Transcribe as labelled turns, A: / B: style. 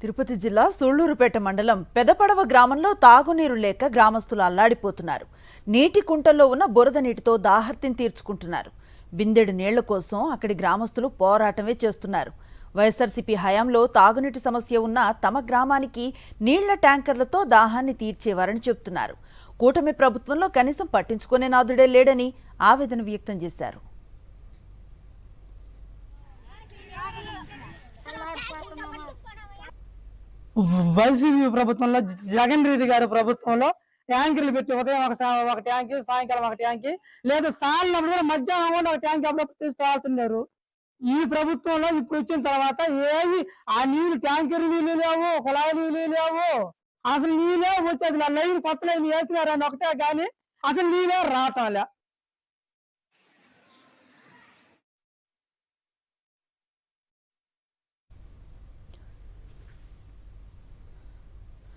A: తిరుపతి జిల్లా సూళ్లూరుపేట మండలం పెదపడవ గ్రామంలో తాగునీరు లేక గ్రామస్తులు అల్లాడిపోతున్నారు. నీటి కుంటల్లో ఉన్న బురద నీటితో దాహర్తిని తీర్చుకుంటున్నారు. బిందెడు నీళ్ల కోసం అక్కడి గ్రామస్తులు పోరాటమే చేస్తున్నారు. వైఎస్ఆర్సీపీ హయాంలో తాగునీటి సమస్య ఉన్న తమ గ్రామానికి నీళ్ల ట్యాంకర్లతో దాహాన్ని తీర్చేవారని చెబుతున్నారు. కూటమి ప్రభుత్వంలో కనీసం పట్టించుకునే నాదుడే లేడని ఆవేదన వ్యక్తం చేశారు.
B: వైసీపీ ప్రభుత్వంలో జగన్ రెడ్డి గారి ప్రభుత్వంలో ట్యాంకర్లు పెట్టి ఉదయం ఒక ట్యాంకి, సాయంకాలం ఒక ట్యాంకి, లేదా సాయంత్రం కూడా మధ్యాహ్నం కూడా ఒక ట్యాంక్ అప్పుడప్పుడు తీసుకురాతున్నారు. ఈ ప్రభుత్వంలో ఇప్పుడు వచ్చిన తర్వాత ఏవి ఆ నీళ్లు ట్యాంకర్ నీళ్ళు లేవు, కుళాయి నీళ్ళు లేవు, అసలు నీళ్ళే వచ్చేది. నా లైన్ కొత్త లైన్ వేసినారని ఒకటే కానీ అసలు నీళ్ళే రావటంలే.